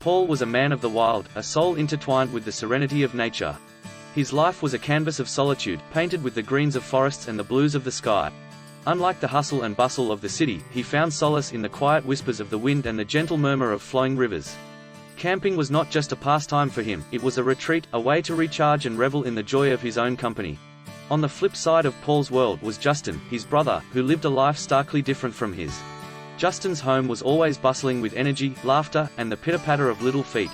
Paul was a man of the wild, a soul intertwined with the serenity of nature. His life was a canvas of solitude, painted with the greens of forests and the blues of the sky. Unlike the hustle and bustle of the city, he found solace in the quiet whispers of the wind and the gentle murmur of flowing rivers. Camping was not just a pastime for him, it was a retreat, a way to recharge and revel in the joy of his own company. On the flip side of Paul's world was Justin, his brother, who lived a life starkly different from his. Justin's home was always bustling with energy, laughter, and the pitter-patter of little feet.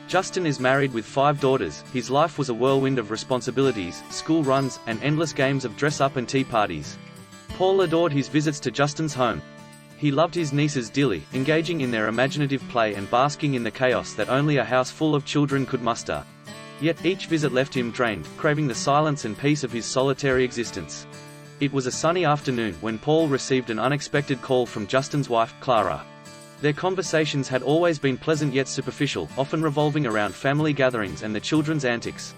Justin is married with 5 daughters. His life was a whirlwind of responsibilities, school runs, and endless games of dress-up and tea parties. Paul adored his visits to Justin's home. He loved his nieces dearly, engaging in their imaginative play and basking in the chaos that only a house full of children could muster. Yet each visit left him drained, craving the silence and peace of his solitary existence. It was a sunny afternoon when Paul received an unexpected call from Justin's wife, Clara. Their conversations had always been pleasant yet superficial, often revolving around family gatherings and the children's antics.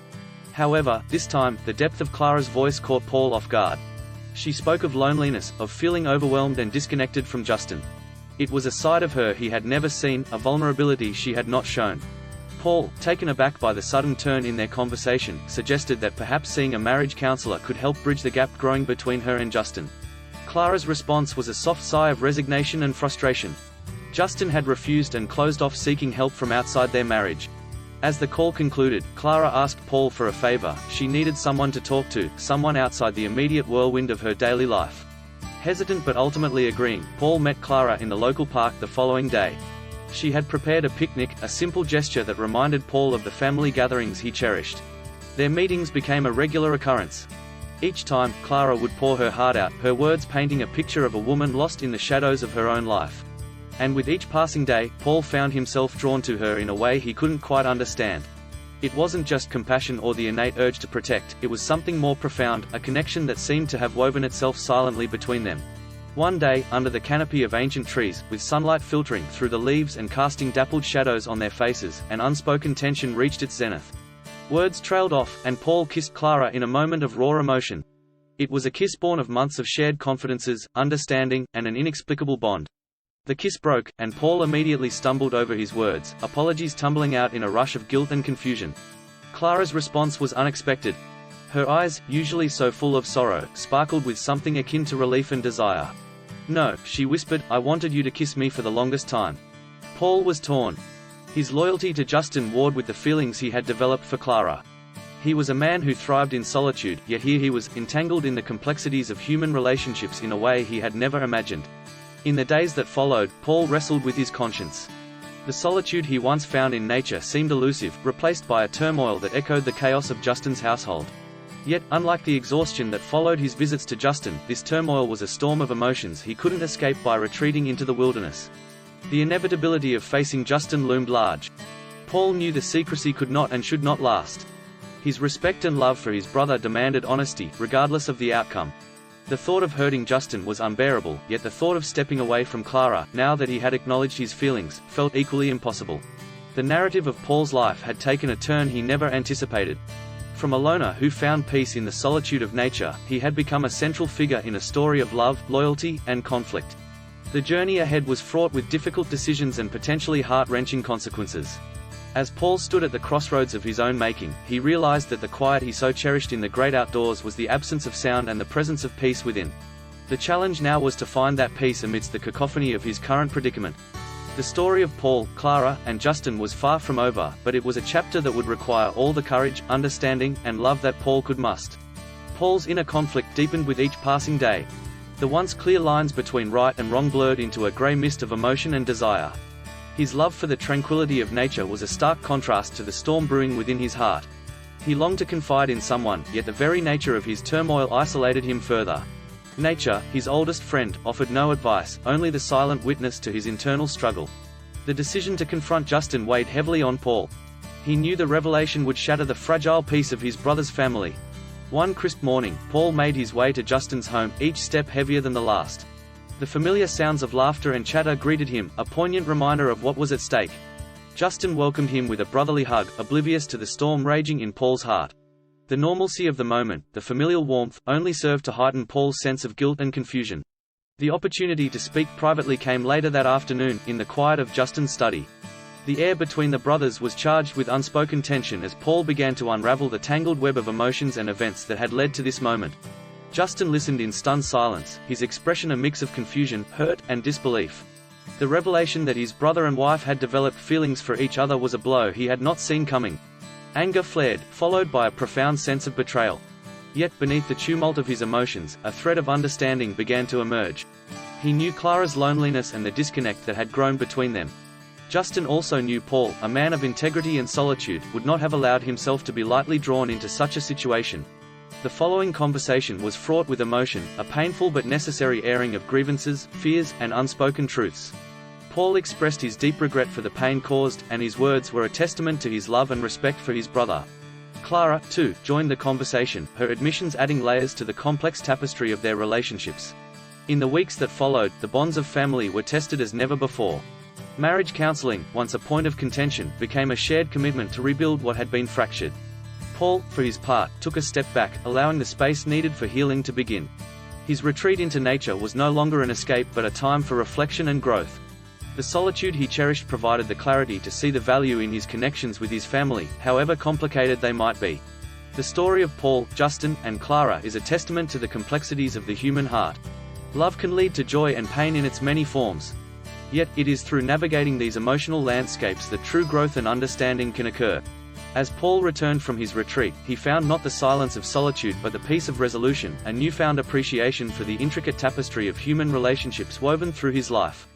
However, this time, the depth of Clara's voice caught Paul off guard. She spoke of loneliness, of feeling overwhelmed and disconnected from Justin. It was a side of her he had never seen, a vulnerability she had not shown. Paul, taken aback by the sudden turn in their conversation, suggested that perhaps seeing a marriage counselor could help bridge the gap growing between her and Justin. Clara's response was a soft sigh of resignation and frustration. Justin had refused and closed off seeking help from outside their marriage. As the call concluded, Clara asked Paul for a favor. She needed someone to talk to, someone outside the immediate whirlwind of her daily life. Hesitant but ultimately agreeing, Paul met Clara in the local park the following day. She had prepared a picnic, a simple gesture that reminded Paul of the family gatherings he cherished. Their meetings became a regular occurrence. Each time, Clara would pour her heart out, her words painting a picture of a woman lost in the shadows of her own life. And with each passing day, Paul found himself drawn to her in a way he couldn't quite understand. It wasn't just compassion or the innate urge to protect, it was something more profound, a connection that seemed to have woven itself silently between them. One day, under the canopy of ancient trees, with sunlight filtering through the leaves and casting dappled shadows on their faces, an unspoken tension reached its zenith. Words trailed off, and Paul kissed Clara in a moment of raw emotion. It was a kiss born of months of shared confidences, understanding, and an inexplicable bond. The kiss broke, and Paul immediately stumbled over his words, apologies tumbling out in a rush of guilt and confusion. Clara's response was unexpected. Her eyes, usually so full of sorrow, sparkled with something akin to relief and desire. "No," she whispered, "I wanted you to kiss me for the longest time." Paul was torn. His loyalty to Justin warred with the feelings he had developed for Clara. He was a man who thrived in solitude, yet here he was, entangled in the complexities of human relationships in a way he had never imagined. In the days that followed, Paul wrestled with his conscience. The solitude he once found in nature seemed elusive, replaced by a turmoil that echoed the chaos of Justin's household. Yet, unlike the exhaustion that followed his visits to Justin, this turmoil was a storm of emotions he couldn't escape by retreating into the wilderness. The inevitability of facing Justin loomed large. Paul knew the secrecy could not and should not last. His respect and love for his brother demanded honesty, regardless of the outcome. The thought of hurting Justin was unbearable, yet the thought of stepping away from Clara, now that he had acknowledged his feelings, felt equally impossible. The narrative of Paul's life had taken a turn he never anticipated. From a loner who found peace in the solitude of nature, he had become a central figure in a story of love, loyalty, and conflict. The journey ahead was fraught with difficult decisions and potentially heart-wrenching consequences. As Paul stood at the crossroads of his own making, he realized that the quiet he so cherished in the great outdoors was the absence of sound and the presence of peace within. The challenge now was to find that peace amidst the cacophony of his current predicament. The story of Paul, Clara, and Justin was far from over, but it was a chapter that would require all the courage, understanding, and love that Paul could muster. Paul's inner conflict deepened with each passing day. The once clear lines between right and wrong blurred into a grey mist of emotion and desire. His love for the tranquility of nature was a stark contrast to the storm brewing within his heart. He longed to confide in someone, yet the very nature of his turmoil isolated him further. Nature, his oldest friend, offered no advice, only the silent witness to his internal struggle. The decision to confront Justin weighed heavily on Paul. He knew the revelation would shatter the fragile peace of his brother's family. One crisp morning, Paul made his way to Justin's home, each step heavier than the last. The familiar sounds of laughter and chatter greeted him, a poignant reminder of what was at stake. Justin welcomed him with a brotherly hug, oblivious to the storm raging in Paul's heart. The normalcy of the moment, the familial warmth, only served to heighten Paul's sense of guilt and confusion. The opportunity to speak privately came later that afternoon, in the quiet of Justin's study. The air between the brothers was charged with unspoken tension as Paul began to unravel the tangled web of emotions and events that had led to this moment. Justin listened in stunned silence, his expression a mix of confusion, hurt, and disbelief. The revelation that his brother and wife had developed feelings for each other was a blow he had not seen coming. Anger flared, followed by a profound sense of betrayal. Yet beneath the tumult of his emotions, a thread of understanding began to emerge. He knew Clara's loneliness and the disconnect that had grown between them. Justin also knew Paul, a man of integrity and solitude, would not have allowed himself to be lightly drawn into such a situation. The following conversation was fraught with emotion, a painful but necessary airing of grievances, fears, and unspoken truths. Paul expressed his deep regret for the pain caused, and his words were a testament to his love and respect for his brother. Clara, too, joined the conversation, her admissions adding layers to the complex tapestry of their relationships. In the weeks that followed, the bonds of family were tested as never before. Marriage counseling, once a point of contention, became a shared commitment to rebuild what had been fractured. Paul, for his part, took a step back, allowing the space needed for healing to begin. His retreat into nature was no longer an escape but a time for reflection and growth. The solitude he cherished provided the clarity to see the value in his connections with his family, however complicated they might be. The story of Paul, Justin, and Clara is a testament to the complexities of the human heart. Love can lead to joy and pain in its many forms. Yet, it is through navigating these emotional landscapes that true growth and understanding can occur. As Paul returned from his retreat, he found not the silence of solitude but the peace of resolution, a newfound appreciation for the intricate tapestry of human relationships woven through his life.